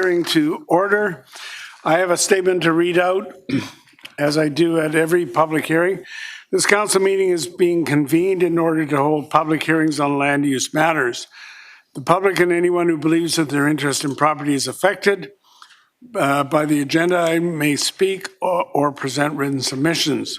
Hearing to order. I have a statement to read out, as I do at every public hearing. This council meeting is being convened in order to hold public hearings on land use matters. The public and anyone who believes that their interest in property is affected by the agenda item may speak or present written submissions.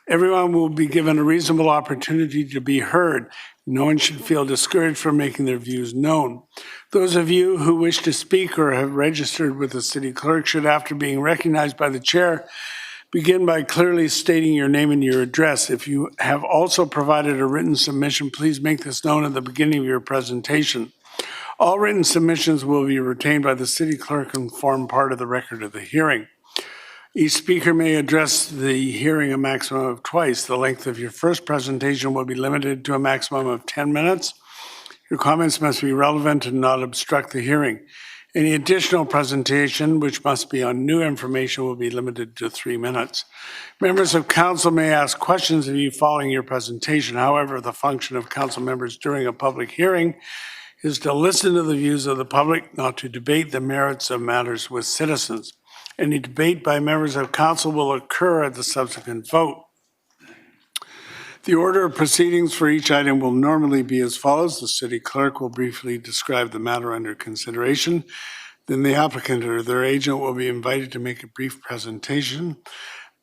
Everyone will be given a reasonable opportunity to be heard. No one should feel discouraged from making their views known. Those of you who wish to speak or have registered with the city clerk should, after being recognized by the chair, begin by clearly stating your name and your address. If you have also provided a written submission, please make this known at the beginning of your presentation. All written submissions will be retained by the city clerk and form part of the record of the hearing. Each speaker may address the hearing a maximum of twice. The length of your first presentation will be limited to a maximum of 10 minutes. Your comments must be relevant and not obstruct the hearing. Any additional presentation, which must be on new information, will be limited to 3 minutes. Members of council may ask questions of you following your presentation. However, the function of council members during a public hearing is to listen to the views of the public, not to debate the merits of matters with citizens. Any debate by members of council will occur at the subsequent vote. The order of proceedings for each item will normally be as follows. The city clerk will briefly describe the matter under consideration. Then the applicant or their agent will be invited to make a brief presentation.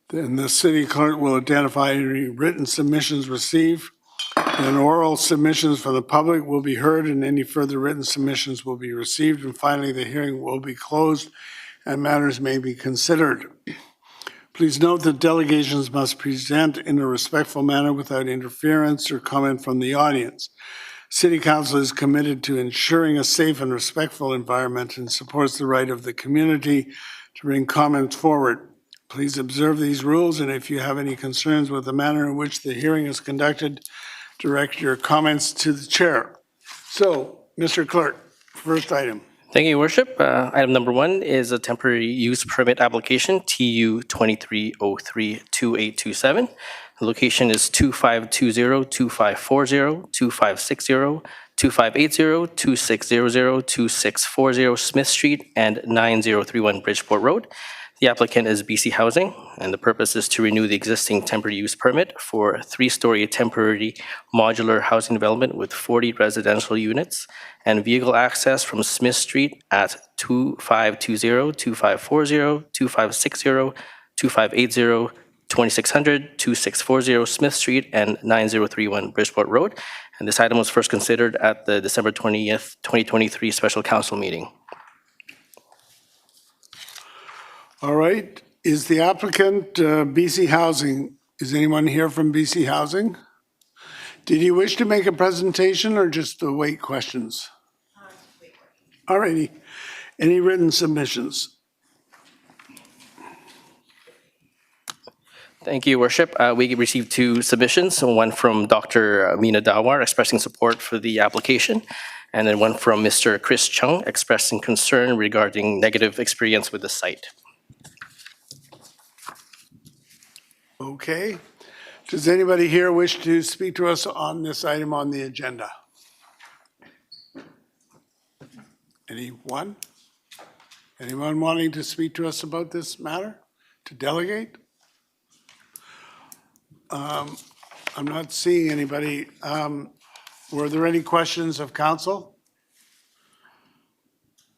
Then the city clerk will identify any written submissions received. Then oral submissions from the public will be heard and any further written submissions will be received. And finally, the hearing will be closed and matters may be considered. Please note that delegations must present in a respectful manner without interference or comment from the audience. City Council is committed to ensuring a safe and respectful environment and supports the right of the community to bring comments forward. Please observe these rules, and if you have any concerns with the manner in which the hearing is conducted, direct your comments to the chair. So, Mr. Clerk, first item. Thank you, Your Worship. Item number 1 is a temporary use permit application, TU 23032827. The location is 2520, 2540, 2560, 2580, 2600, 2640 Smith Street, and 9031 Bridgeport Road. The applicant is BC Housing, and the purpose is to renew the existing temporary use permit for a 3-story temporary modular housing development with 40 residential units and vehicle access from Smith Street at 2520, 2540, 2560, 2580, 2600, 2640 Smith Street, and 9031 Bridgeport Road. And this item was first considered at the December 20th, 2023 Special Council meeting. All right. Is the applicant BC Housing? Is anyone here from BC Housing? Did you wish to make a presentation or just wait questions? All righty. Any written submissions? Thank you, Your Worship. We received 2 submissions, one from Dr. Meena Dawar expressing support for the application, and then one from Mr. Chris Chung expressing concern regarding negative experience with the site. Okay. Does anybody here wish to speak to us on this item on the agenda? Anyone? Anyone wanting to speak to us about this matter? To delegate? I'm not seeing anybody. Were there any questions of council?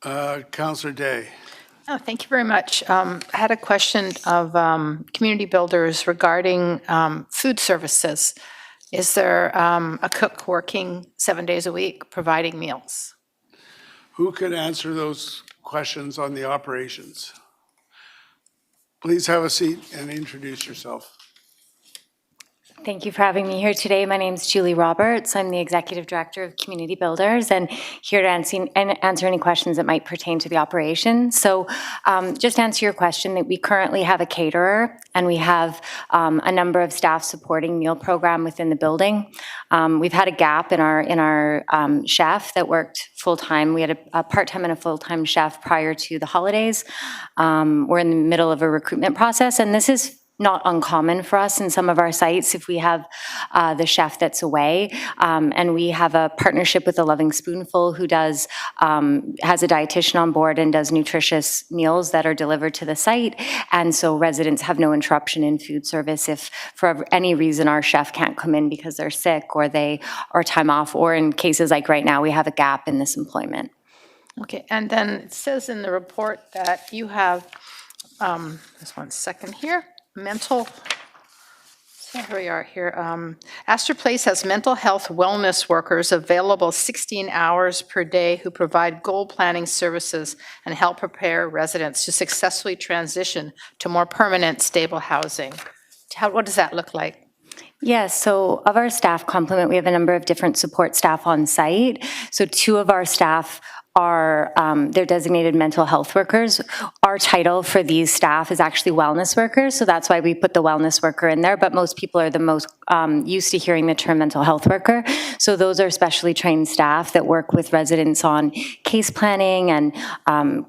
Councillor Day. Oh, thank you very much. I had a question of community builders regarding food services. Is there a cook working 7 days a week providing meals? Who could answer those questions on the operations? Please have a seat and introduce yourself. Thank you for having me here today. My name is Julie Roberts. I'm the Executive Director of Community Builders and here to answer any questions that might pertain to the operation. So just to answer your question, that we currently have a caterer and we have a number of staff supporting meal program within the building. We've had a gap in our chef that worked full-time. We had a part-time and a full-time chef prior to the holidays. We're in the middle of a recruitment process, and this is not uncommon for us in some of our sites if we have the chef that's away. And we have a partnership with the Loving Spoonful, who does has a dietitian on board and does nutritious meals that are delivered to the site. And so residents have no interruption in food service if for any reason our chef can't come in because they're sick or they are time off, or in cases like right now, we have a gap in this employment. Okay, and then it says in the report that you have, just one second here, so here we are here. Astor Place has mental health wellness workers available 16 hours per day who provide goal planning services and help prepare residents to successfully transition to more permanent, stable housing. What does that look like? Yes, so of our staff complement, we have a number of different support staff on site. So 2 of our staff are, they're designated mental health workers. Our title for these staff is actually wellness workers, so that's why we put the wellness worker in there, but most people are the most used to hearing the term mental health worker. So those are specially trained staff that work with residents on case planning and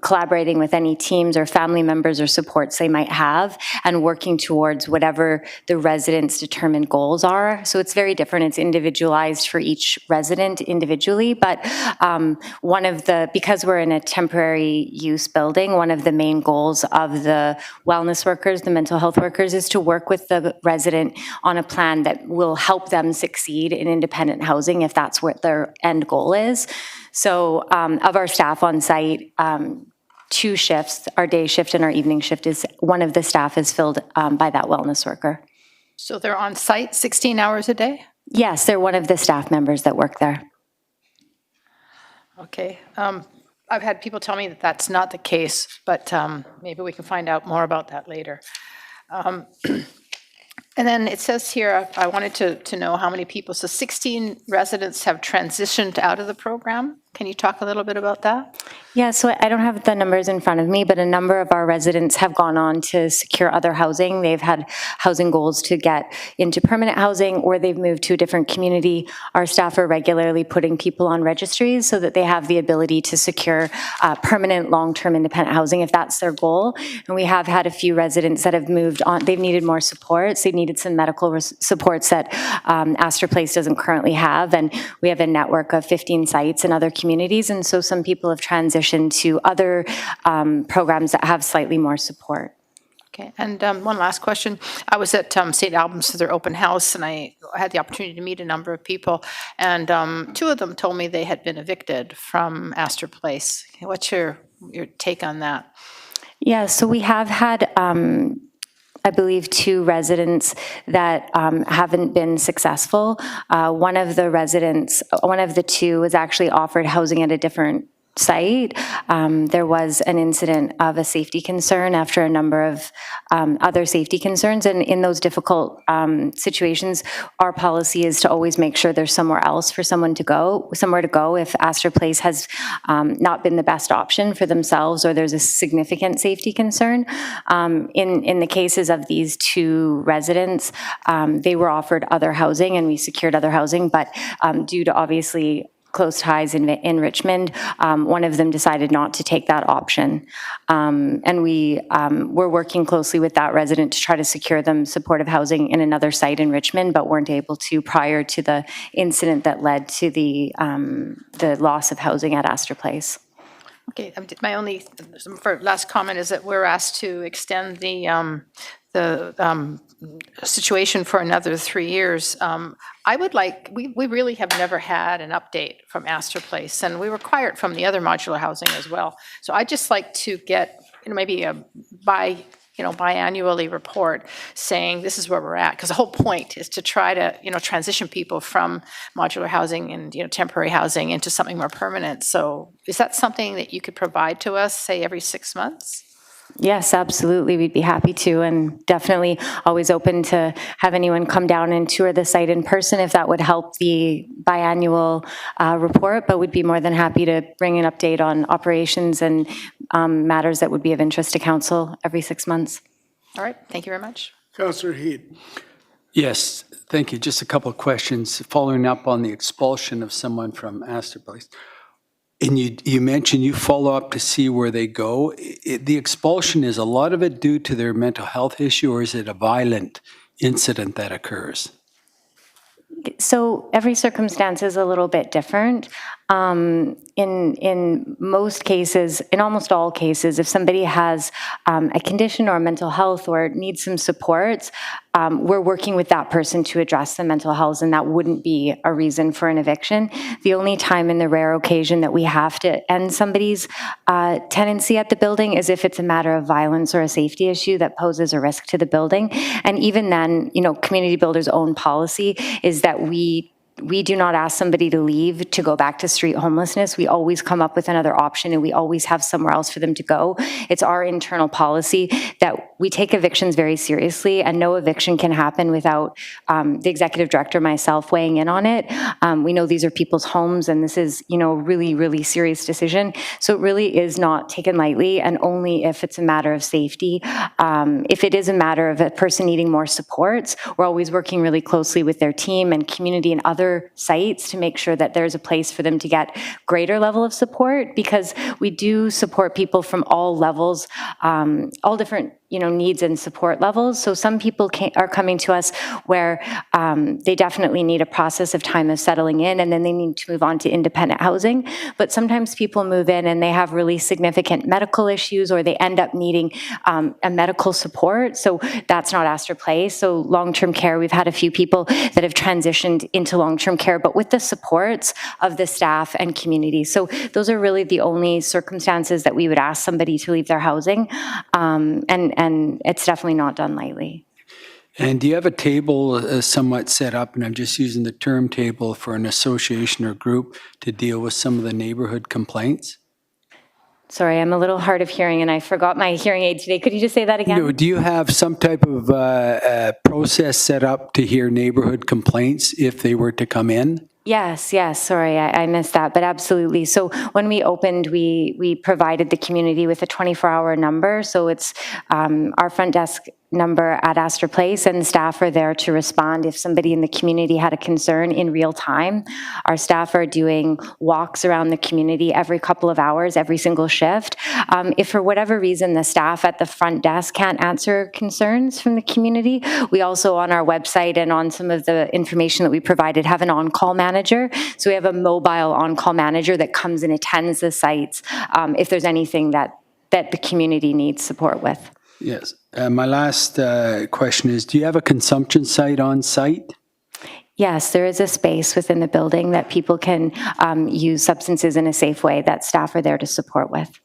collaborating with any teams or family members or supports they might have, and working towards whatever the residents' determined goals are. So it's very different. It's individualized for each resident individually, but one of the, because we're in a temporary use building, one of the main goals of the wellness workers, the mental health workers, is to work with the resident on a plan that will help them succeed in independent housing if that's what their end goal is. So of our staff on site, 2 shifts, our day shift and our evening shift, is one of the staff is filled by that wellness worker. So they're on site 16 hours a day? Yes, they're one of the staff members that work there. Okay. I've had people tell me that that's not the case, but maybe we can find out more about that later. And then it says here, I wanted to know how many people, so 16 residents have transitioned out of the program. Can you talk a little bit about that? Yeah, so I don't have the numbers in front of me, but a number of our residents have gone on to secure other housing. They've had housing goals to get into permanent housing, or they've moved to a different community. Our staff are regularly putting people on registries so that they have the ability to secure permanent, long-term independent housing if that's their goal. And we have had a few residents that have moved on. They've needed more supports. They've needed some medical supports that Astor Place doesn't currently have. And we have a network of 15 sites in other communities, and so some people have transitioned to other programs that have slightly more support. Okay, and one last question. I was at St. Albans for their open house, and I had the opportunity to meet a number of people, and 2 of them told me they had been evicted from Astor Place. What's your take on that? Yeah, so we have had I believe 2 residents that haven't been successful. One of the 2 was actually offered housing at a different site. There was an incident of a safety concern after a number of other safety concerns. And in those difficult situations, our policy is to always make sure there's somewhere else for somewhere to go if Astor Place has not been the best option for themselves or there's a significant safety concern. In the cases of these 2 residents, they were offered other housing and we secured other housing, but due to obviously close ties in Richmond, one of them decided not to take that option. And we were working closely with that resident to try to secure them supportive housing in another site in Richmond, but weren't able to prior to the incident that led to the loss of housing at Astor Place. Okay, my only last comment is that we're asked to extend the situation for another 3 years. I would like, we really have never had an update from Astor Place, and we require it from the other modular housing as well. So I'd just like to get, maybe a biannually report saying this is where we're at, because the whole point is to try to, transition people from modular housing and, temporary housing into something more permanent. So is that something that you could provide to us, say, every 6 months? Yes, absolutely. We'd be happy to, and definitely always open to have anyone come down and tour the site in person if that would help the biannual report, but we'd be more than happy to bring an update on operations and matters that would be of interest to council every 6 months. All right, thank you very much. Councillor Heed. Yes, thank you. Just a couple of questions following up on the expulsion of someone from Astor Place. And you mentioned you follow up to see where they go. The expulsion, is a lot of it due to their mental health issue, or is it a violent incident that occurs? So every circumstance is a little bit different. In most cases, in almost all cases, if somebody has a condition or mental health or needs some supports, we're working with that person to address the mental health, and that wouldn't be a reason for an eviction. The only time in the rare occasion that we have to end somebody's tenancy at the building is if it's a matter of violence or a safety issue that poses a risk to the building. And even then, Community Builders' own policy is that we do not ask somebody to leave to go back to street homelessness. We always come up with another option, and we always have somewhere else for them to go. It's our internal policy that we take evictions very seriously, and no eviction can happen without the executive director, myself, weighing in on it. We know these are people's homes, and this is, a really, really serious decision. So it really is not taken lightly, and only if it's a matter of safety. If it is a matter of a person needing more supports, we're always working really closely with their team and community and other sites to make sure that there's a place for them to get greater level of support, because we do support people from all levels, all different needs and support levels. So some people are coming to us where they definitely need a process of time of settling in, and then they need to move on to independent housing. But sometimes people move in and they have really significant medical issues, or they end up needing a medical support. So that's not Astor Place. So long-term care, we've had a few people that have transitioned into long-term care, but with the supports of the staff and community. So those are really the only circumstances that we would ask somebody to leave their housing. And it's definitely not done lightly. And do you have a table somewhat set up, and I'm just using the term table, for an association or group to deal with some of the neighborhood complaints? Sorry, I'm a little hard of hearing, and I forgot my hearing aid today. Could you just say that again? Do you have some type of process set up to hear neighborhood complaints if they were to come in? Yes. Sorry, I missed that, but absolutely. So when we opened, we provided the community with a 24-hour number. So it's our front desk number at Astor Place, and staff are there to respond if somebody in the community had a concern in real time. Our staff are doing walks around the community every couple of hours, every single shift. If for whatever reason the staff at the front desk can't answer concerns from the community, we also on our website and on some of the information that we provided have an on-call manager. So we have a mobile on-call manager that comes and attends the sites if there's anything that the community needs support with. Yes. My last question is, do you have a consumption site on site? Yes, there is a space within the building that people can use substances in a safe way that staff are there to support with.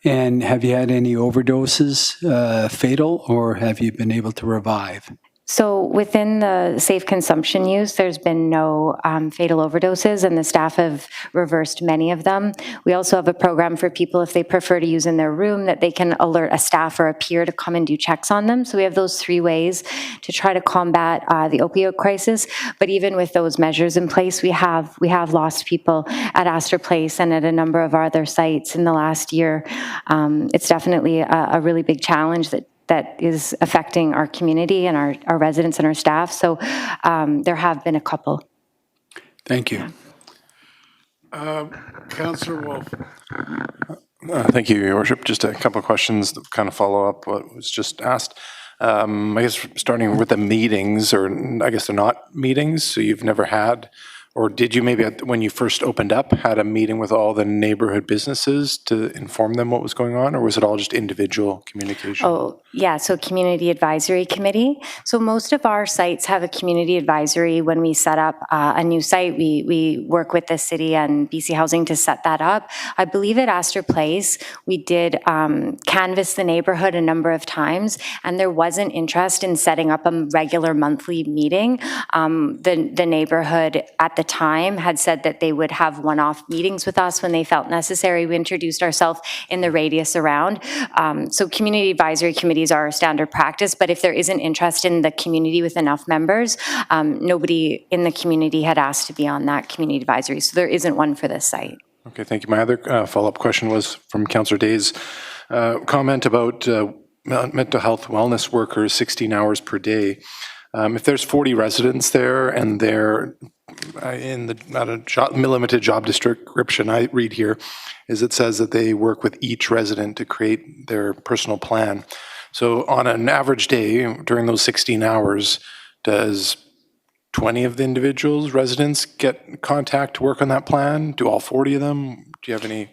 And have you had any overdoses fatal, or have you been able to revive? So within the safe consumption use, there's been no fatal overdoses, and the staff have reversed many of them. We also have a program for people, if they prefer to use in their room, that they can alert a staff or a peer to come and do checks on them. So we have those 3 ways to try to combat the opioid crisis. But even with those measures in place, we have lost people at Astor Place and at a number of our other sites in the last year. It's definitely a really big challenge that is affecting our community and our residents and our staff. So there have been a couple. Thank you. Councillor Wolf. Thank you, Your Worship. Just a couple of questions that kind of follow up what was just asked. I guess starting with the meetings, or I guess they're not meetings, so you've never had, or did you maybe when you first opened up had a meeting with all the neighborhood businesses to inform them what was going on, or was it all just individual communication? Oh, yeah, so Community Advisory Committee. So most of our sites have a community advisory. When we set up a new site, we work with the city and BC Housing to set that up. I believe at Astor Place, we did canvass the neighborhood a number of times, and there wasn't interest in setting up a regular monthly meeting. The neighborhood at the time had said that they would have one-off meetings with us when they felt necessary. We introduced ourselves in the radius around. So community advisory committees are our standard practice, but if there isn't interest in the community with enough members, nobody in the community had asked to be on that community advisory. So there isn't one for this site. Okay, thank you. My other follow-up question was from Councillor Day's comment about mental health wellness workers, 16 hours per day. If there's 40 residents there and they're limited job description I read here is it says that they work with each resident to create their personal plan. So on an average day during those 16 hours, does 20 of the individuals, residents, get contact to work on that plan? Do all 40 of them? Do you have any?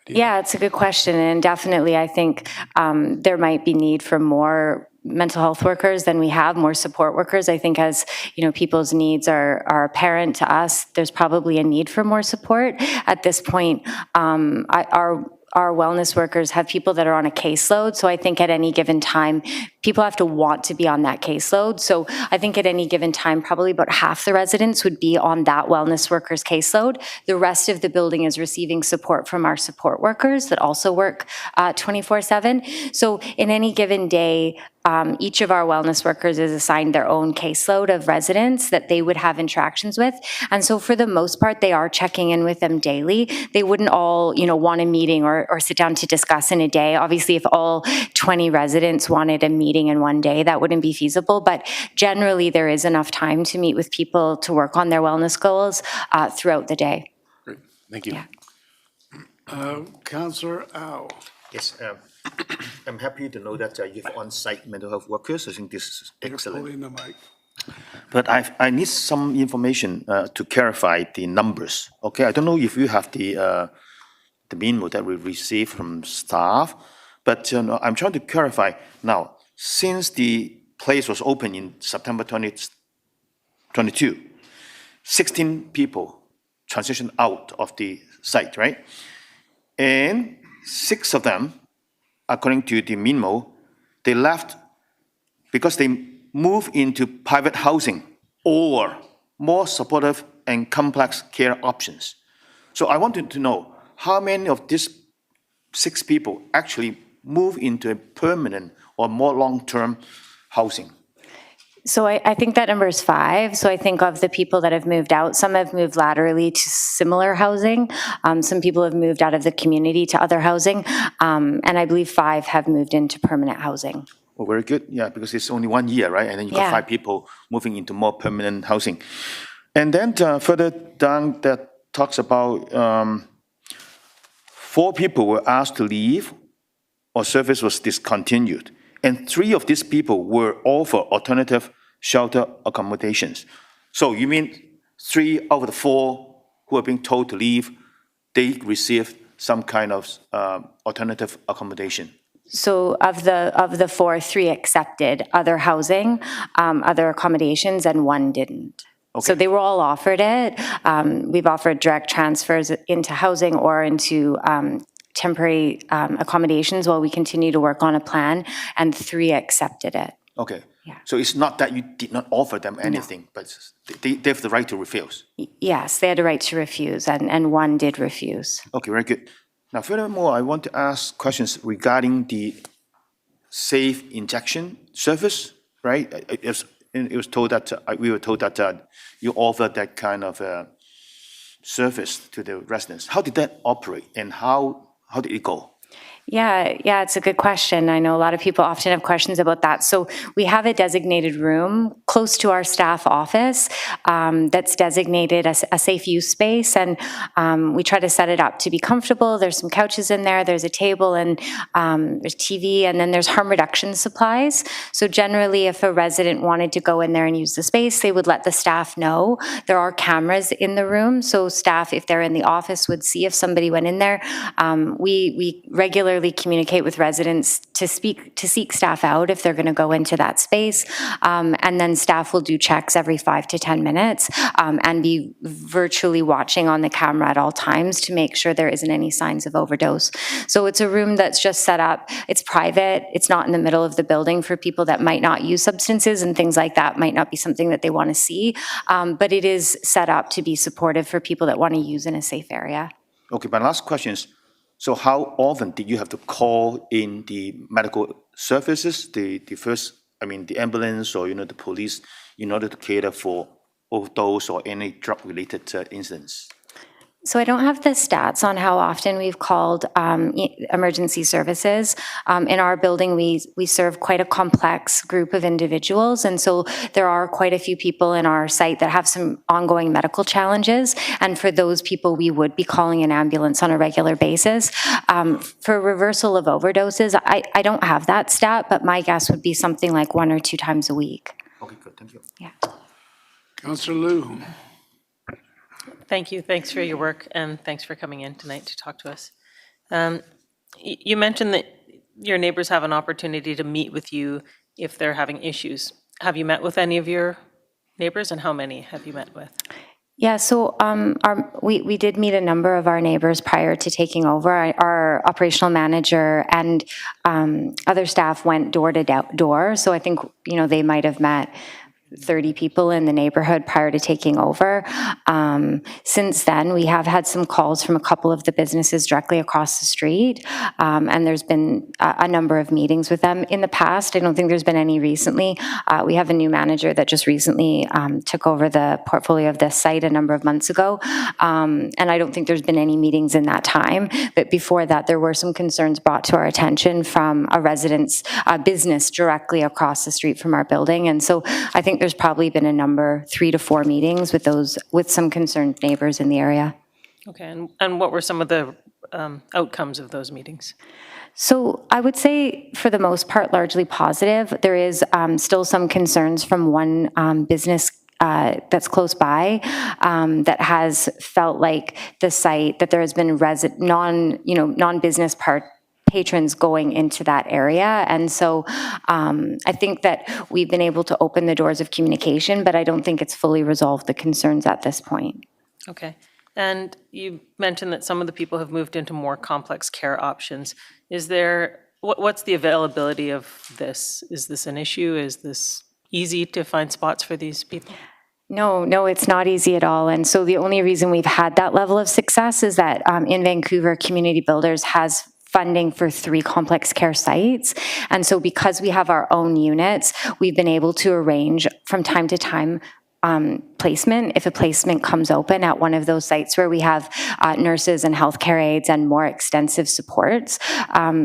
Yeah, it's a good question, and definitely I think there might be need for more mental health workers than we have, more support workers. I think as, people's needs are apparent to us, there's probably a need for more support. At this point, our wellness workers have people that are on a caseload, so I think at any given time, people have to want to be on that caseload. So I think at any given time, probably about half the residents would be on that wellness worker's caseload. The rest of the building is receiving support from our support workers that also work 24/7. So in any given day, each of our wellness workers is assigned their own caseload of residents that they would have interactions with. And so for the most part, they are checking in with them daily. They wouldn't all, want a meeting or sit down to discuss in a day. Obviously, if all 20 residents wanted a meeting in one day, that wouldn't be feasible. But generally, there is enough time to meet with people to work on their wellness goals throughout the day. Great, thank you. Yeah. Councillor Au. Yes, I'm happy to know that you have on-site mental health workers. I think this is excellent. Holding the mic. But I need some information to clarify the numbers. Okay, I don't know if you have the memo that we received from staff, but I'm trying to clarify now. Since the place was open in September 2022, 16 people transitioned out of the site, right? And 6 of them, according to the memo, they left because they moved into private housing or more supportive and complex care options. So I wanted to know how many of these 6 people actually move into a permanent or more long-term housing. So I think that number is 5. So I think of the people that have moved out, some have moved laterally to similar housing. Some people have moved out of the community to other housing. And I believe 5 have moved into permanent housing. Well, very good. Yeah, because it's only 1 year, right? And then you got Yeah. 5 people moving into more permanent housing. And then further down that talks about 4 people were asked to leave or service was discontinued. And 3 of these people were offered alternative shelter accommodations. So you mean 3 out of the 4 who are being told to leave, they received some kind of alternative accommodation? So of the 4, 3 accepted other housing, other accommodations, and 1 didn't. So they were all offered it. We've offered direct transfers into housing or into temporary accommodations while we continue to work on a plan, and 3 accepted it. Okay. Yeah. So it's not that you did not offer them anything, but they have the right to refuse. Yes, they had a right to refuse, and 1 did refuse. Okay, very good. Now, furthermore, I want to ask questions regarding the safe injection service, right? It was told that, we were told that you offered that kind of service to the residents. How did that operate and how did it go? Yeah, it's a good question. I know a lot of people often have questions about that. So we have a designated room close to our staff office that's designated as a safe use space, and we try to set it up to be comfortable. There's some couches in there, there's a table, and there's TV, and then there's harm reduction supplies. So generally, if a resident wanted to go in there and use the space, they would let the staff know. There are cameras in the room, so staff, if they're in the office, would see if somebody went in there. We regularly communicate with residents to seek staff out if they're going to go into that space. And then staff will do checks every 5 to 10 minutes and be virtually watching on the camera at all times to make sure there isn't any signs of overdose. So it's a room that's just set up. It's private. It's not in the middle of the building for people that might not use substances, and things like that might not be something that they want to see. But it is set up to be supportive for people that want to use in a safe area. Okay, my last question is, so how often did you have to call in the medical services, the ambulance or, the police, in order to cater for overdose or any drug-related incidents? So I don't have the stats on how often we've called emergency services. In our building, we serve quite a complex group of individuals, and so there are quite a few people in our site that have some ongoing medical challenges, and for those people, we would be calling an ambulance on a regular basis. For reversal of overdoses, I don't have that stat, but my guess would be something like 1 or 2 times a week. Okay, good, thank you. Yeah. Councillor Liu. Thank you. Thanks for your work, and thanks for coming in tonight to talk to us. You mentioned that your neighbors have an opportunity to meet with you if they're having issues. Have you met with any of your neighbors, and how many have you met with? Yeah, so we did meet a number of our neighbors prior to taking over. Our operational manager and other staff went door to door, so I think, they might have met 30 people in the neighborhood prior to taking over. Since then, we have had some calls from a couple of the businesses directly across the street, and there's been a number of meetings with them. In the past, I don't think there's been any recently. We have a new manager that just recently took over the portfolio of this site a number of months ago, and I don't think there's been any meetings in that time. But before that, there were some concerns brought to our attention from a resident's business directly across the street from our building, and so I think there's probably been a number, 3 to 4 meetings with some concerned neighbors in the area. Okay, and what were some of the outcomes of those meetings? So I would say, for the most part, largely positive. There is still some concerns from one business that's close by that has felt like the site, that there has been non-business patrons going into that area. And so I think that we've been able to open the doors of communication, but I don't think it's fully resolved the concerns at this point. Okay, and you mentioned that some of the people have moved into more complex care options. What's the availability of this? Is this an issue? Is this easy to find spots for these people? No, it's not easy at all. And so the only reason we've had that level of success is that in Vancouver, Community Builders has funding for 3 complex care sites. And so because we have our own units, we've been able to arrange from time to time placement, if a placement comes open at one of those sites where we have nurses and healthcare aides and more extensive supports,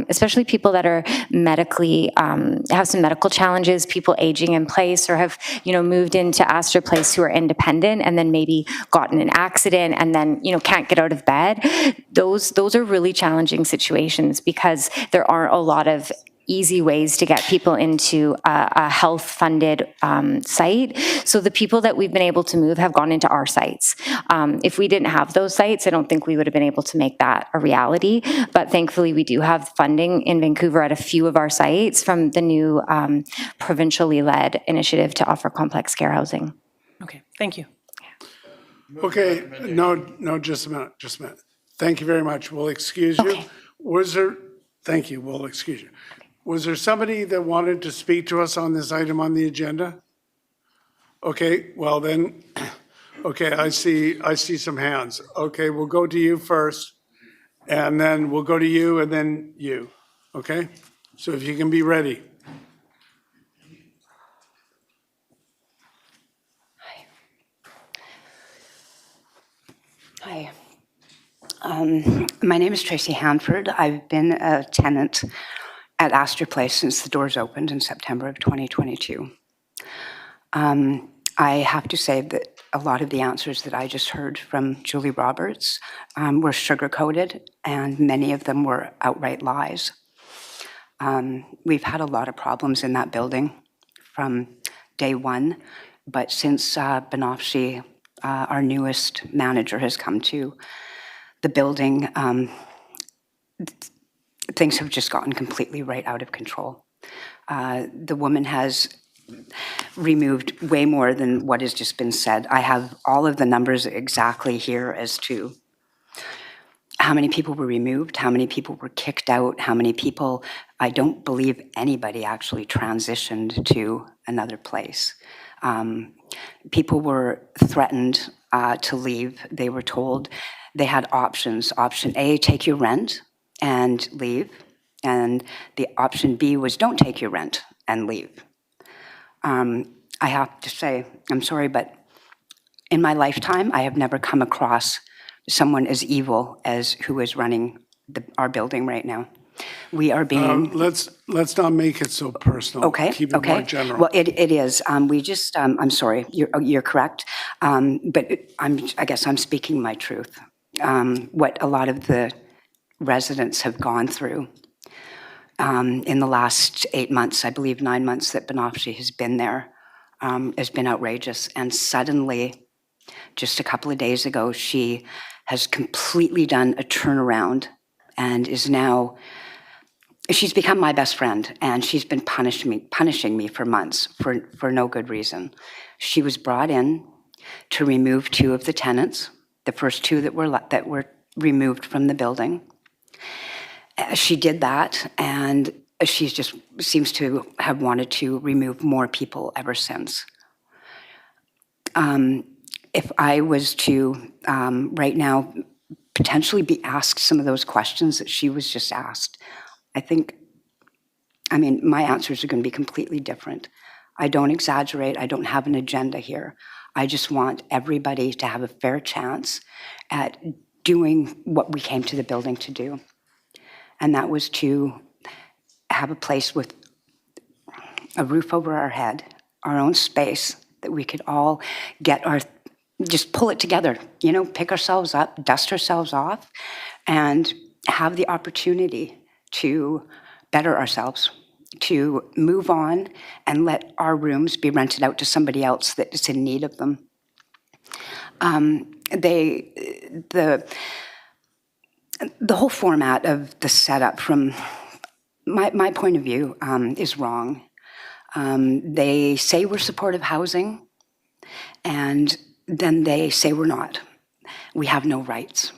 especially people that are medically, have some medical challenges, people aging in place or have, moved into Astor Place who are independent and then maybe gotten an accident and then, can't get out of bed. Those are really challenging situations because there aren't a lot of easy ways to get people into a health-funded site. So the people that we've been able to move have gone into our sites. If we didn't have those sites, I don't think we would have been able to make that a reality. But thankfully, we do have funding in Vancouver at a few of our sites from the new provincially led initiative to offer complex care housing. Okay, thank you. Okay, no, just a minute. Thank you very much. We'll excuse you. Okay. Thank you, we'll excuse you. Was there somebody that wanted to speak to us on this item on the agenda? Okay, well then, okay, I see some hands. Okay, we'll go to you first, and then we'll go to you, and then you, okay? So if you can be ready. Hi. My name is Tracy Hanford. I've been a tenant at Astor Place since the doors opened in September of 2022. I have to say that a lot of the answers that I just heard from Julie Roberts were sugar-coated, and many of them were outright lies. We've had a lot of problems in that building from day one, but since Banofsky, our newest manager, has come to the building, things have just gotten completely right out of control. The woman has removed way more than what has just been said. I have all of the numbers exactly here as to how many people were removed, how many people were kicked out, how many people, I don't believe anybody actually transitioned to another place. People were threatened to leave. They were told they had options. Option A, take your rent and leave. And the option B was don't take your rent and leave. I have to say, I'm sorry, but in my lifetime, I have never come across someone as evil as who is running our building right now. We are being... Let's not make it so personal. Okay, Keep it more okay. general. Well, it is. We just, I'm sorry, you're correct. But I guess I'm speaking my truth. What a lot of the residents have gone through in the last 8 months, I believe 9 months that Banafshi has been there, has been outrageous. And suddenly, just a couple of days ago, she has completely done a turnaround and is now... She's become my best friend, and she's been punishing me for months for no good reason. She was brought in to remove 2 of the tenants, the first 2 that were removed from the building. She did that, and she just seems to have wanted to remove more people ever since. If I was to right now potentially be asked some of those questions that she was just asked, I mean, my answers are going to be completely different. I don't exaggerate. I don't have an agenda here. I just want everybody to have a fair chance at doing what we came to the building to do. And that was to have a place with a roof over our head, our own space, that we could all just pull it together, pick ourselves up, dust ourselves off, and have the opportunity to better ourselves, to move on and let our rooms be rented out to somebody else that is in need of them. The whole format of the setup, from my point of view, is wrong. They say we're supportive housing, and then they say we're not. We have no rights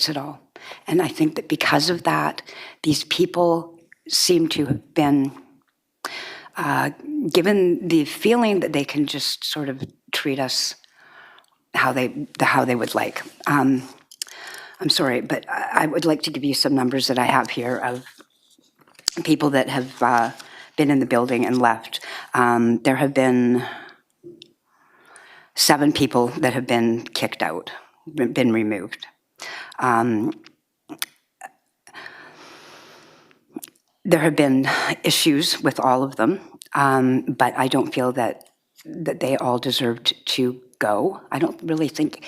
at all. And I think that because of that, these people seem to have been given the feeling that they can just sort of treat us how they would like. I'm sorry, but I would like to give you some numbers that I have here of people that have been in the building and left. There have been 7 people that have been kicked out, been removed. There have been issues with all of them, but I don't feel that they all deserved to go. I don't really think,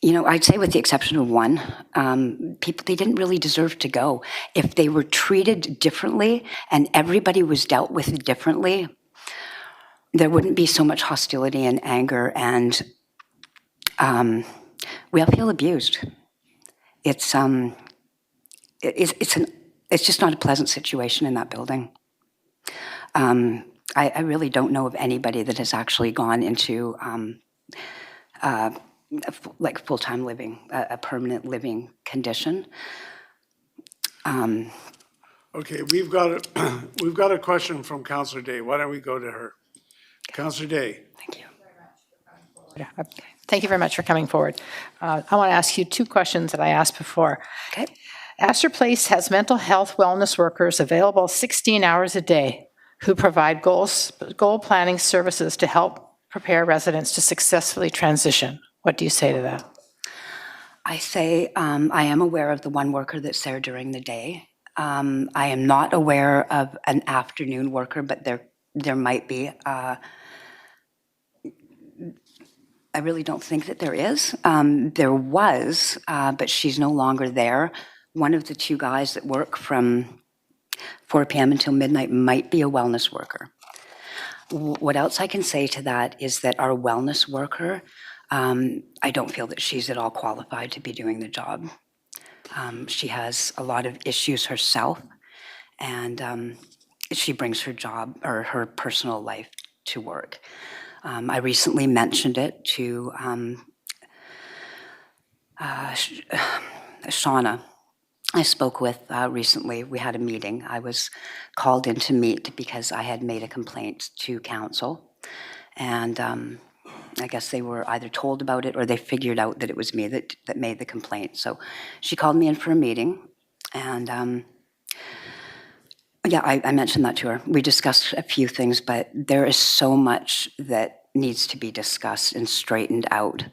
I'd say with the exception of 1, people, they didn't really deserve to go. If they were treated differently and everybody was dealt with differently, there wouldn't be so much hostility and anger, and we all feel abused. It's just not a pleasant situation in that building. I really don't know of anybody that has actually gone into like full-time living, a permanent living condition. Okay, we've got a question from Councillor Day. Why don't we go to her? Councillor Day. Thank you. Thank you very much for coming forward. I want to ask you 2 questions that I asked before. Okay. Astor Place has mental health wellness workers available 16 hours a day who provide goal planning services to help prepare residents to successfully transition. What do you say to that? I say I am aware of the 1 worker that's there during the day. I am not aware of an afternoon worker, but there might be. I really don't think that there is. There was, but she's no longer there. One of the 2 guys that work from 4 p.m. until midnight might be a wellness worker. What else I can say to that is that our wellness worker, I don't feel that she's at all qualified to be doing the job. She has a lot of issues herself, and she brings her job or her personal life to work. I recently mentioned it to Shauna. I spoke with recently. We had a meeting. I was called in to meet because I had made a complaint to council, and I guess they were either told about it or they figured out that it was me that made the complaint. So she called me in for a meeting, and yeah, I mentioned that to her. We discussed a few things, but there is so much that needs to be discussed and straightened out.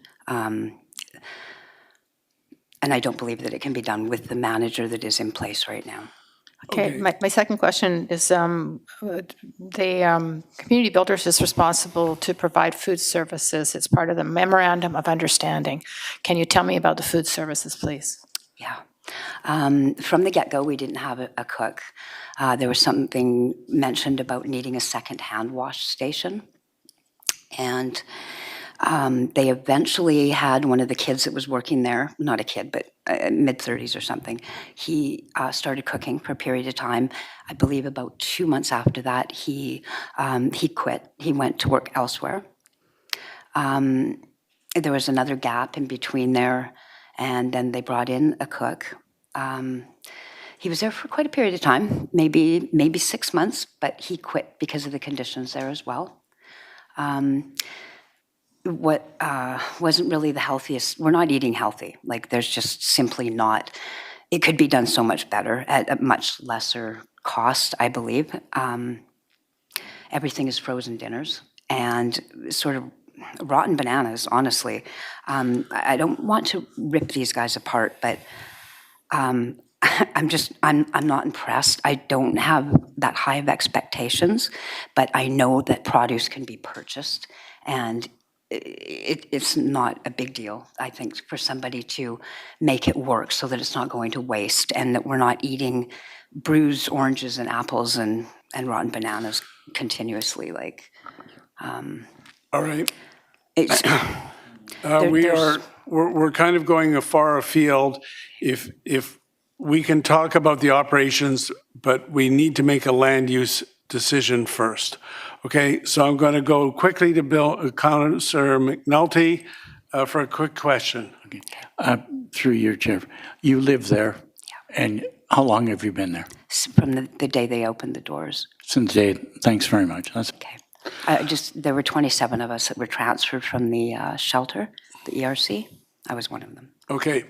And I don't believe that it can be done with the manager that is in place right now. Okay, my second question is, the Community Builders is responsible to provide food services. It's part of the memorandum of understanding. Can you tell me about the food services, please? Yeah. From the get-go, we didn't have a cook. There was something mentioned about needing a second hand wash station. And they eventually had one of the kids that was working there, not a kid, but mid-30s or something. He started cooking for a period of time. I believe about 2 months after that, he quit. He went to work elsewhere. There was another gap in between there, and then they brought in a cook. He was there for quite a period of time, maybe 6 months, but he quit because of the conditions there as well. What wasn't really the healthiest, we're not eating healthy. Like, there's just simply not, it could be done so much better at a much lesser cost, I believe. Everything is frozen dinners and sort of rotten bananas, honestly. I don't want to rip these guys apart, but I'm not impressed. I don't have that high of expectations, but I know that produce can be purchased, and it's not a big deal, I think, for somebody to make it work so that it's not going to waste and that we're not eating bruised oranges and apples and rotten bananas continuously. Like, All right. it's, We're kind of going far afield. If we can talk about the operations, but we need to make a land use decision first. Okay, so I'm going to go quickly to Councillor McNulty for a quick question. Through your chair, you live there, and how long have you been there? from the day they opened the doors. Since day. Thanks very much. That's Okay. There were 27 of us that were transferred from the shelter, the ERC. I was one of them. Okay,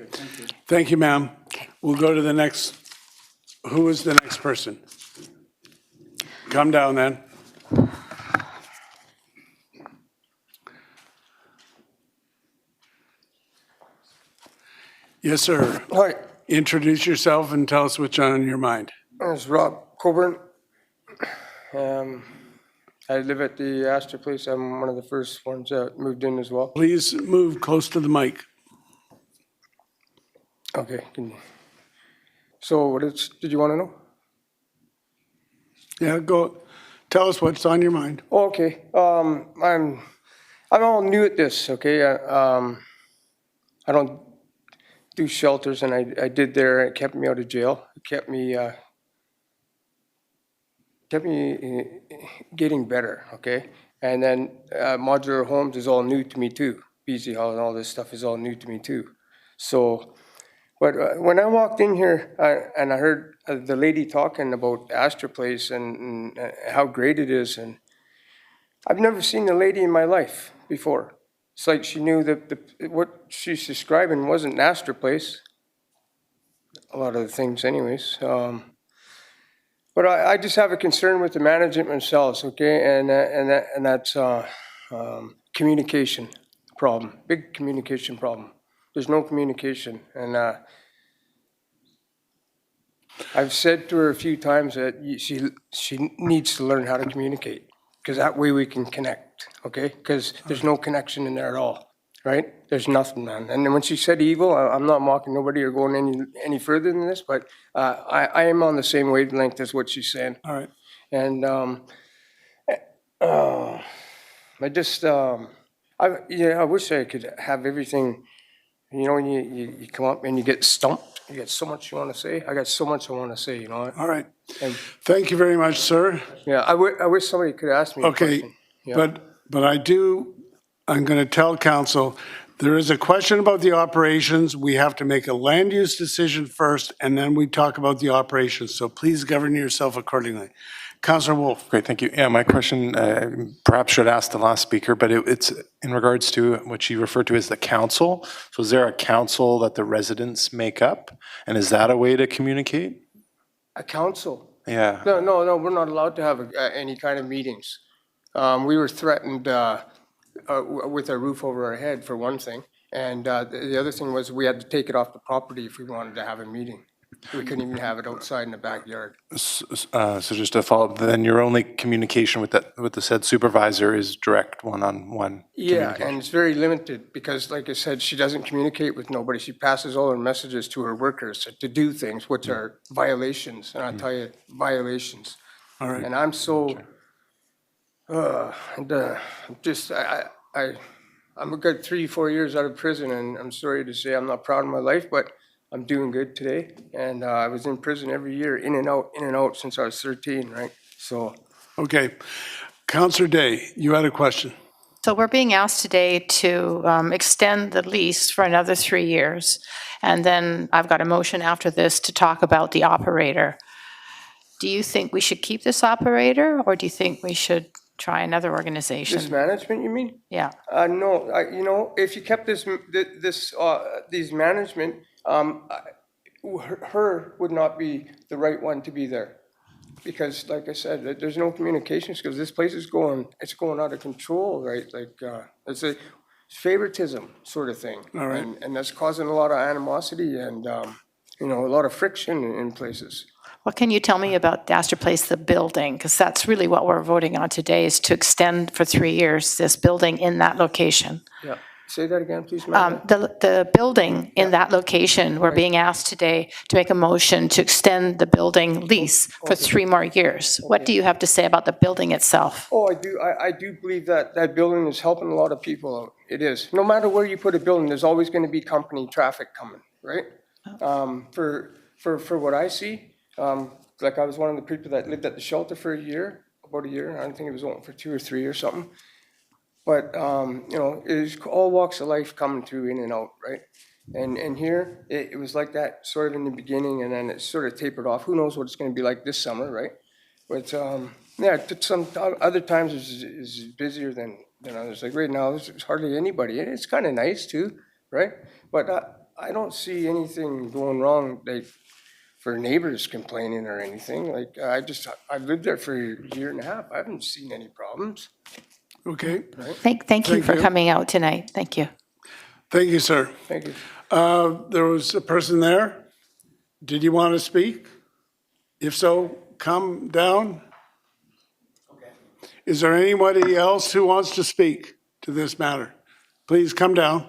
thank you, ma'am. Okay. We'll go to the next, who is the next person? Come down then. Yes, sir. Hi, Introduce yourself and tell us what's on your mind. it's Rob Coburn. I live at the Astor Place. I'm one of the first ones that moved in as well. Please move close to the mic. Okay. So did you want to know? Yeah, go, tell us what's on your mind. Oh, okay. I'm all new at this, okay? I don't do shelters, and I did there. It kept me out of jail. It kept me getting better, okay? And then modular homes is all new to me too. BZ House and all this stuff is all new to me too. So, but when I walked in here and I heard the lady talking about Astor Place and how great it is, and I've never seen a lady in my life before. It's like she knew that what she's describing wasn't Astor Place. A lot of the things anyways. But I just have a concern with the management themselves, okay? And that's communication problem, big communication problem. There's no communication. And I've said to her a few times that she needs to learn how to communicate, because that way we can connect, okay? Because there's no connection in there at all, right? There's nothing, man. And then when she said evil, I'm not mocking nobody or going any further than this, but I am on the same wavelength as what she's saying. All right. And I just, I wish I could have everything, you know, when you come up and you get stumped, you get so much you want to say. I got so much I want to say, you know. All right. And, Thank you very much, sir. yeah, I wish somebody could ask me a Okay, question. Yeah. but I'm going to tell council, there is a question about the operations. We have to make a land use decision first, and then we talk about the operations. So please govern yourself accordingly. Councillor Wolf. Great, thank you. Yeah, my question perhaps should ask the last speaker, but it's in regards to what she referred to as the council. So is there a council that the residents make up? And is that a way to communicate? A council? Yeah. No, we're not allowed to have any kind of meetings. We were threatened with a roof over our head, for one thing. And the other thing was we had to take it off the property if we wanted to have a meeting. We couldn't even have it outside in the backyard. So just to follow up, then your only communication with the said supervisor is direct one-on-one Yeah, communication? and it's very limited because, like I said, she doesn't communicate with nobody. She passes all her messages to her workers to do things, which are violations. And I'll tell you, violations. All right. And I'm so, I'm a good 3-4 years out of prison, and I'm sorry to say I'm not proud of my life, but I'm doing good today. And I was in prison every year, in and out since I was 13, right? So, Okay. Counselor Day, you had a question. So we're being asked today to extend the lease for another 3 years. And then I've got a motion after this to talk about the operator. Do you think we should keep this operator, or do you think we should try another this organization? management, you mean? Yeah. No, if you kept these management, her would not be the right one to be there. Because like I said, there's no communication skills. This place is going out of control, right? Like, it's a favoritism sort of thing. All right. And that's causing a lot of animosity and, a lot of friction in places. What can you tell me about Astor Place, the building? Because that's really what we're voting on today, is to extend for 3 years this building in that location. Yeah. Say that again, please, Madam. The building in that location, we're being asked today to make a motion to extend the building lease for 3 more years. What do you have to say about the building itself? Oh, I do believe that building is helping a lot of people out. It is. No matter where you put a building, there's always going to be company traffic coming, right? For what I see, like I was one of the people that lived at the shelter for about a year. I don't think it was only for 2 or 3 or something. But, it's all walks of life coming through in and out, right? And here, it was like that sort of in the beginning, and then it sort of tapered off. Who knows what it's going to be like this summer, right? But, some other times is busier than others. Like right now, there's hardly anybody. And it's kind of nice too, right? But I don't see anything going wrong, like, for neighbors complaining or anything. Like, I've lived there for a year and a half. I haven't seen any problems. Okay. Thank you for you. coming out tonight. Thank you. Thank you, sir. Thank you. There was a person there. Did you want to speak? If so, come down. Okay. Is there anybody else who wants to speak to this matter? Please come down.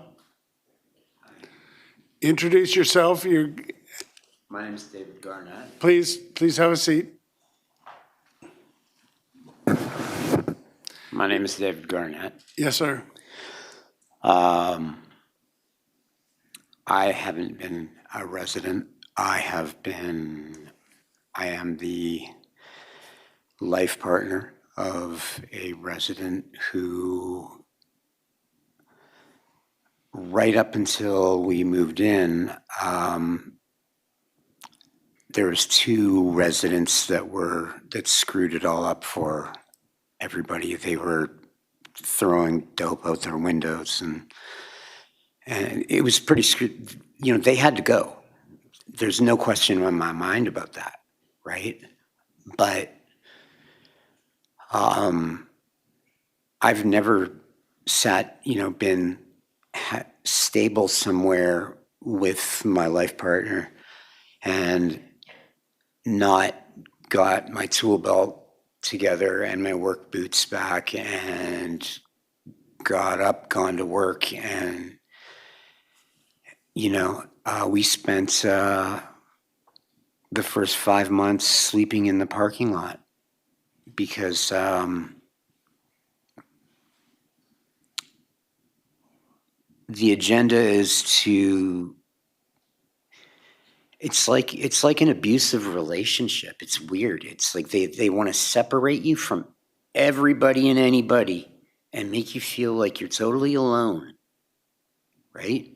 Introduce yourself. My name is David Garnett. Please have a seat. My name is David Garnett. Yes, sir. I haven't been a resident. I am the life partner of a resident who, right up until we moved in, there was 2 residents that screwed it all up for everybody. They were throwing dope out their windows, and it was pretty screwed. They had to go. There's no question in my mind about that, right? But I've never been stable somewhere with my life partner and not got my tool belt together and my work boots back and gone to work. And, we spent the first 5 months sleeping in the parking lot because the agenda is to, it's like an abusive relationship. It's weird. It's like they want to separate you from everybody and anybody and make you feel like you're totally alone, right?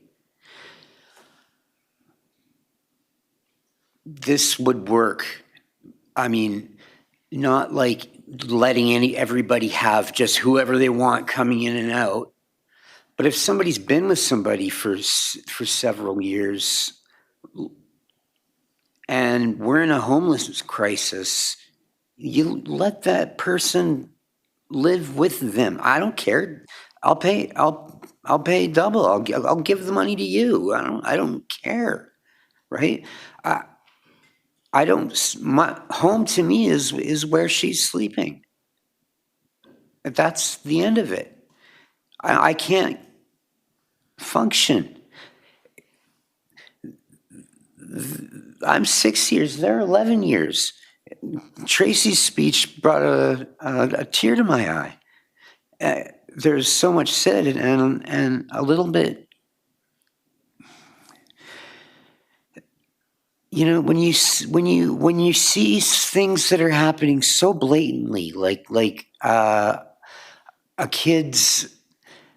This would work. I mean, not like letting everybody have just whoever they want coming in and out. But if somebody's been with somebody for several years and we're in a homelessness crisis, you let that person live with them. I don't care. I'll I'll pay double. I'll give the money to you. I don't care, right? I don't, my home to me is where she's sleeping. That's the end of it. I can't function. I'm 6 years, they're 11 years. Tracy's speech brought a tear to my eye. There's so much said and a little bit, you know, when you see things that are happening so blatantly, like a kid's,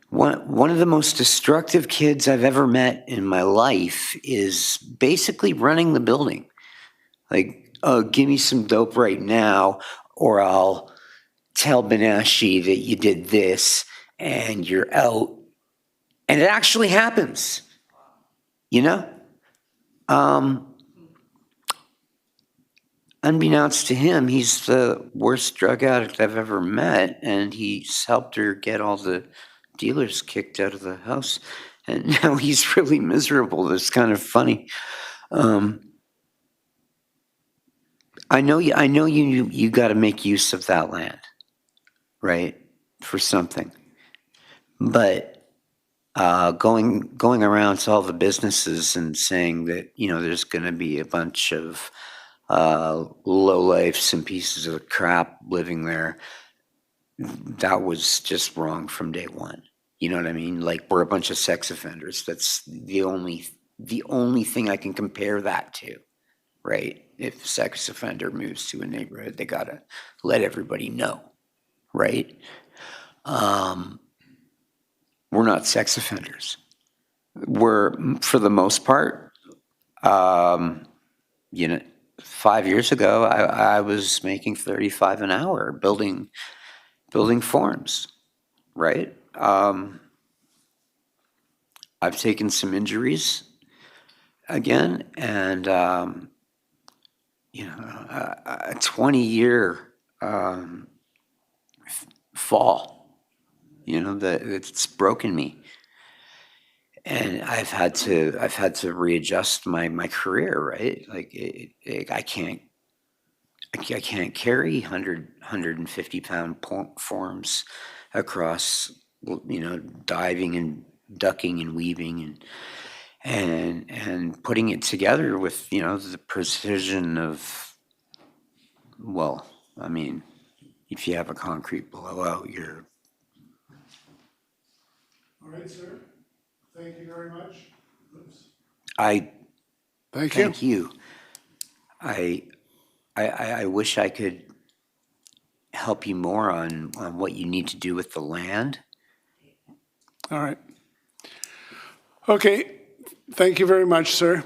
one of the most destructive kids I've ever met in my life is basically running the building. Like, oh, give me some dope right now, or I'll tell Benashi that you did this and you're out. And it actually happens, you know? Unbeknownst to him, he's the worst drug addict I've ever met, and he's helped her get all the dealers kicked out of the house, and now he's really miserable. It's kind of funny. I know you got to make use of that land, right, for something. But going around to all the businesses and saying that, you know, there's going to be a bunch of lowlifes and pieces of crap living there, that was just wrong from day one. You know what I mean? Like, we're a bunch of sex offenders. That's the only thing I can compare that to, right? If a sex offender moves to a neighborhood, they gotta let everybody know, right? We're not sex offenders. We're, for the most part, you know, 5 years ago, I was making $35 an hour building forms, right? I've taken some injuries again, and you know, a 20-year fall, you know, that it's broken me, and I've had to readjust my career, right? Like, I can't carry 150 pound forms across, you know, diving and ducking and weaving and putting it together with, you know, the precision of, well, I mean, if you have a concrete blowout, you're. All right, sir. Thank you very much. Thank you. I wish I could help you more on what you need to do with the land. All right. Okay, thank you very much, sir.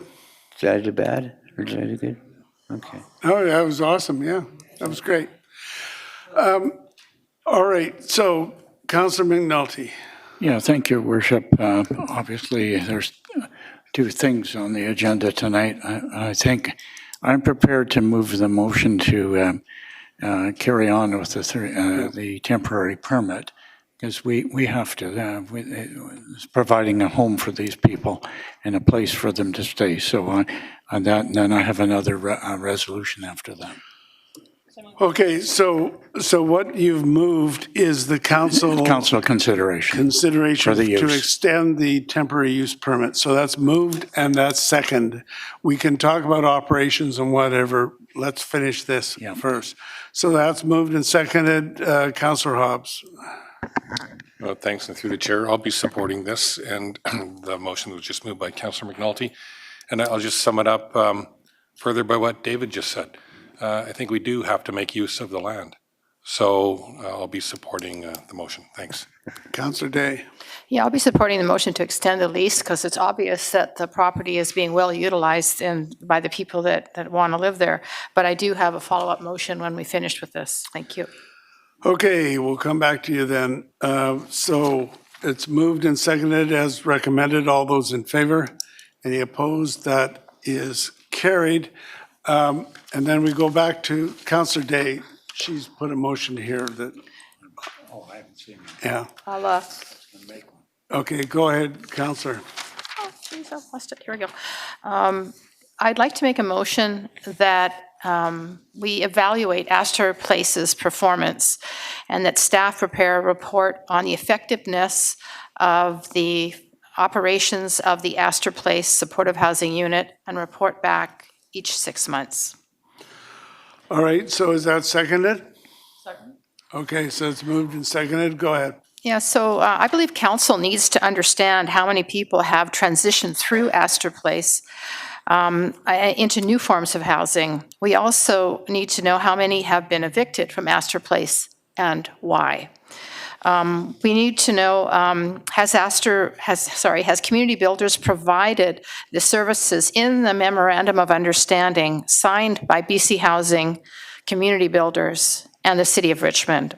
Did I do bad or did I do good? Okay. Oh, that was awesome, yeah, that was great. All right, so Councillor McNulty. Yeah, thank you, Worship. Obviously, there's two things on the agenda tonight. I think I'm prepared to move the motion to carry on with the temporary permit, because we have to, it's providing a home for these people and a place for them to stay. So on that, and then I have another resolution after that. Okay, so what you've moved is the council Consideration for the use. to extend the temporary use permit. So that's moved and that's second. We can talk about operations and whatever. Let's finish this first. So that's moved and seconded. Councillor Hobbs. Well, thanks, and through the chair, I'll be supporting this, and the motion was just moved by Councillor McNulty. And I'll just sum it up further by what David just said. I think we do have to make use of the land. So I'll be supporting the motion. Thanks. Councillor Day. Yeah, I'll be supporting the motion to extend the lease because it's obvious that the property is being well utilized and by the people that want to live there. But I do have a follow-up motion when we finished with this. Thank you. Okay, we'll come back to you then. So it's moved and seconded as recommended. All those in favor? Any opposed? That is carried. And then we go back to Councillor Day. She's put a motion here that. Oh, I haven't seen it. Yeah. I'll Okay, go ahead, Counselor. Oh, geez, I lost it. Here we go. I'd like to make a motion that we evaluate Astor Place's performance and that staff prepare a report on the effectiveness of the operations of the Astor Place Supportive Housing Unit and report back each 6 months. All right, so is that seconded? Second. Okay, so it's moved and seconded. Go ahead. Yeah, so I believe council needs to understand how many people have transitioned through Astor Place into new forms of housing. We also need to know how many have been evicted from Astor Place and why. We need to know, has Community Builders provided the services in the Memorandum of Understanding signed by BC Housing, Community Builders, and the City of Richmond?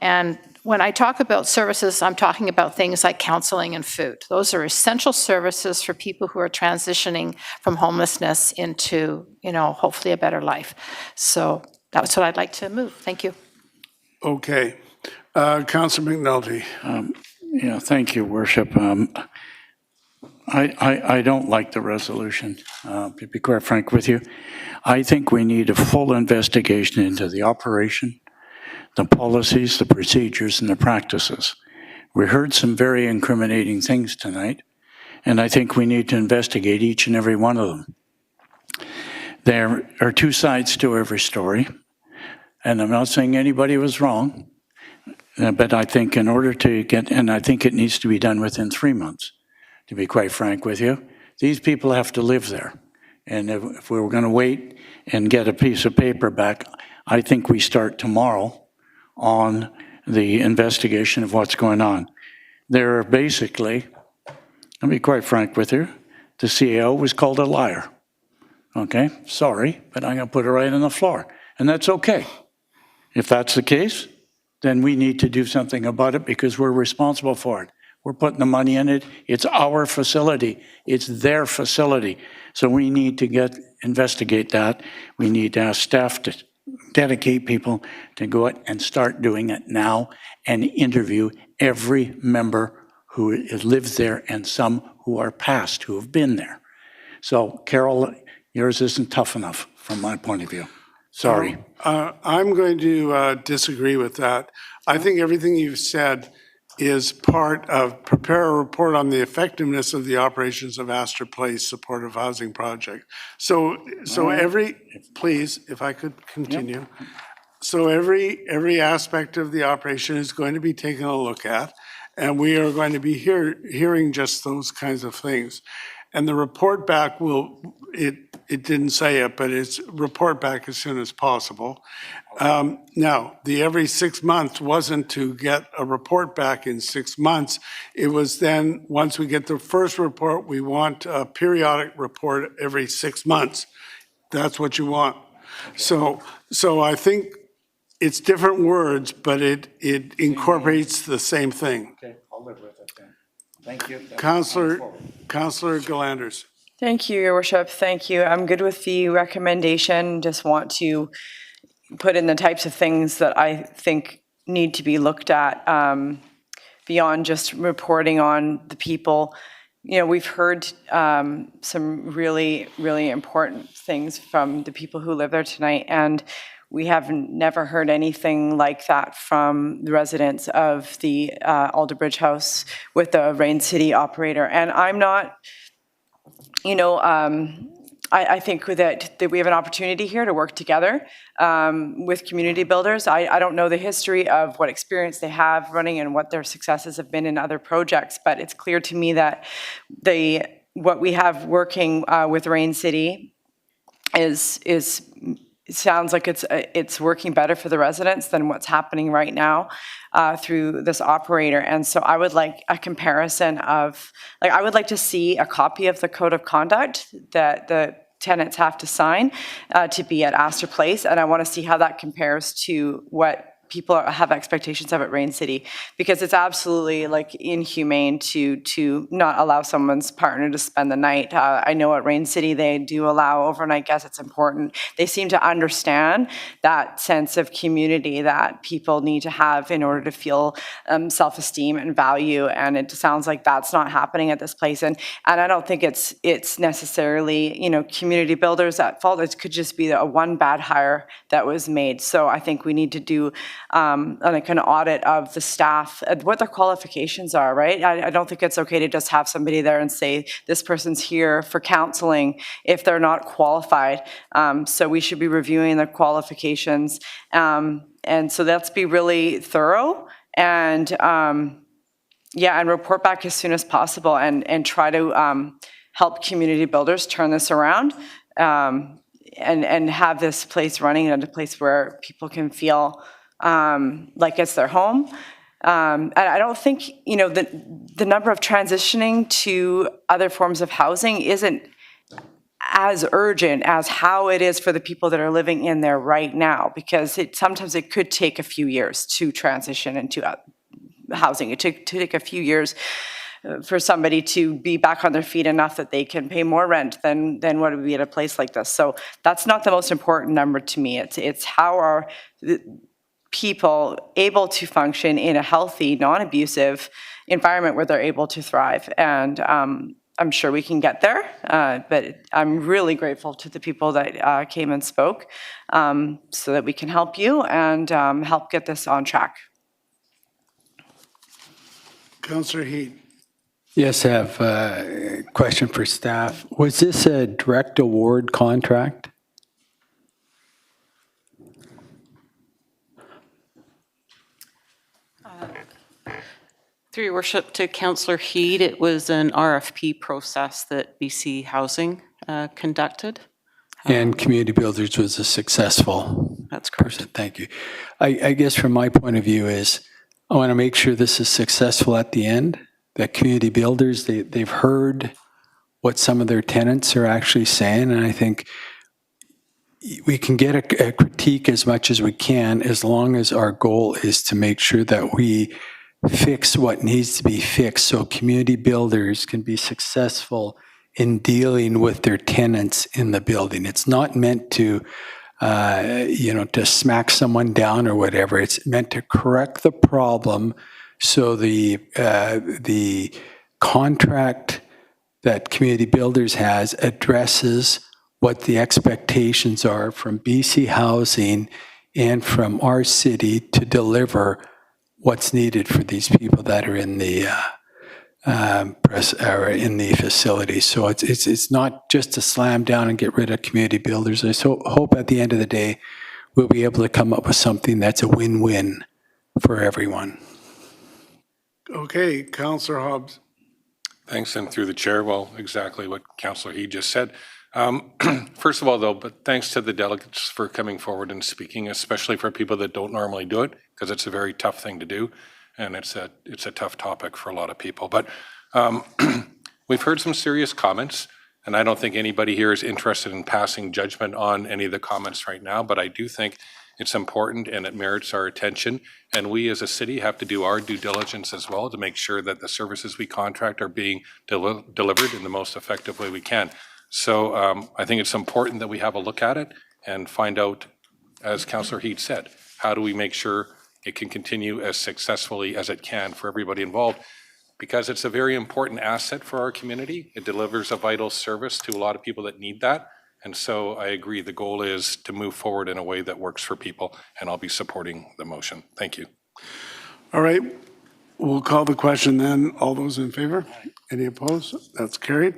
And when I talk about services, I'm talking about things like counseling and food. Those are essential services for people who are transitioning from homelessness into, hopefully a better life. So that's what I'd like to move. Thank you. Okay. Councilor McNulty. Yeah, thank you, Worship. I don't like the resolution, to be quite frank with you. I think we need a full investigation into the operation, the policies, the procedures, and the practices. We heard some very incriminating things tonight, and I think we need to investigate each and every one of them. There are two sides to every story, and I'm not saying anybody was wrong, but I think in order to get, and I think it needs to be done within 3 months, to be quite frank with you. These people have to live there. And if we were going to wait and get a piece of paper back, I think we start tomorrow on the investigation of what's going on. There are basically, I'll be quite frank with you, the CAO was called a liar. Okay, sorry, but I'm going to put it right on the floor. And that's okay. If that's the case, then we need to do something about it because we're responsible for it. We're putting the money in it. It's our facility. It's their facility. So we need to investigate that. We need to ask staff to dedicate people to go out and start doing it now and interview every member who lives there and some who are past, who have been there. So, Carol, yours isn't tough enough from my point of view. Sorry. I'm going to disagree with that. I think everything you've said is part of prepare a report on the effectiveness of the operations of Astor Place Supportive Housing Project. So please, if I could continue. Yep. So every aspect of the operation is going to be taken a look at, and we are going to be hearing just those kinds of things. And the report back it didn't say it, but it's report back as soon as possible. Now, the every 6 months wasn't to get a report back in 6 months. It was then, once we get the first report, we want a periodic report every 6 months. That's what you want. So I think it's different words, but it incorporates the same thing. Okay, I'll live with it then. Thank you. Councillor Galanders. Thank you, Your Worship. Thank you. I'm good with the recommendation. Just want to put in the types of things that I think need to be looked at beyond just reporting on the people. We've heard some really, really important things from the people who live there tonight, and we have never heard anything like that from the residents of the Alderbridge House with the Rain City operator. And I'm not, I think that we have an opportunity here to work together with community builders. I don't know the history of what experience they have running and what their successes have been in other projects, but it's clear to me that what we have working with Rain City it sounds like it's working better for the residents than what's happening right now through this operator. And so I would like a comparison of, I would like to see a copy of the code of conduct that the tenants have to sign to be at Astor Place. And I want to see how that compares to what people have expectations of at Rain City, because it's absolutely like inhumane to not allow someone's partner to spend the night. I know at Rain City they do allow overnight guests. It's important. They seem to understand that sense of community that people need to have in order to feel self-esteem and value, and it sounds like that's not happening at this place. And I don't think it's necessarily, you know, community builders at fault. It could just be a one bad hire that was made. So I think we need to do like an audit of the staff, what their qualifications are, right? I don't think it's okay to just have somebody there and say, this person's here for counseling if they're not qualified. So we should be reviewing their qualifications. And so let's be really thorough and yeah, and report back as soon as possible and try to help community builders turn this around and have this place running in a place where people can feel like it's their home. And I don't think, you know, the number of transitioning to other forms of housing isn't as urgent as how it is for the people that are living in there right now, because sometimes it could take a few years to transition into housing. It took a few years for somebody to be back on their feet enough that they can pay more rent than what it would be at a place like this. So that's not the most important number to me. It's how are people able to function in a healthy, non-abusive environment where they're able to thrive. And I'm sure we can get there, but I'm really grateful to the people that came and spoke so that we can help you and help get this on track. Councillor Heed. Yes, I have a question for staff. Was this a direct award contract? Through your worship, to Councillor Heed, it was an RFP process that BC Housing conducted. And Community Builders was a successful That's correct. person. Thank you. I guess from my point of view is I want to make sure this is successful at the end, that Community Builders, they've heard what some of their tenants are actually saying, and I think we can get a critique as much as we can as long as our goal is to make sure that we fix what needs to be fixed so Community Builders can be successful in dealing with their tenants in the building. It's not meant to, to smack someone down or whatever. It's meant to correct the problem so the contract that Community Builders has addresses what the expectations are from BC Housing and from our city to deliver what's needed for these people that are in the in the facility. So it's not just to slam down and get rid of Community Builders. I hope at the end of the day we'll be able to come up with something that's a win-win for everyone. Okay, Councillor Hobbs. Thanks, and through the chair, well, exactly what Councillor Heed just said. First of all, though, but thanks to the delegates for coming forward and speaking, especially for people that don't normally do it, because it's a very tough thing to do, and it's a tough topic for a lot of people. But we've heard some serious comments, and I don't think anybody here is interested in passing judgment on any of the comments right now, but I do think it's important and it merits our attention, and we as a city have to do our due diligence as well to make sure that the services we contract are being delivered in the most effective way we can. So I think it's important that we have a look at it and find out, as Councillor Heed said, how do we make sure it can continue as successfully as it can for everybody involved, because it's a very important asset for our community. It delivers a vital service to a lot of people that need that. And so I agree the goal is to move forward in a way that works for people, and I'll be supporting the motion. Thank you. All right, we'll call the question then. All those in favor? Any opposed? That's carried.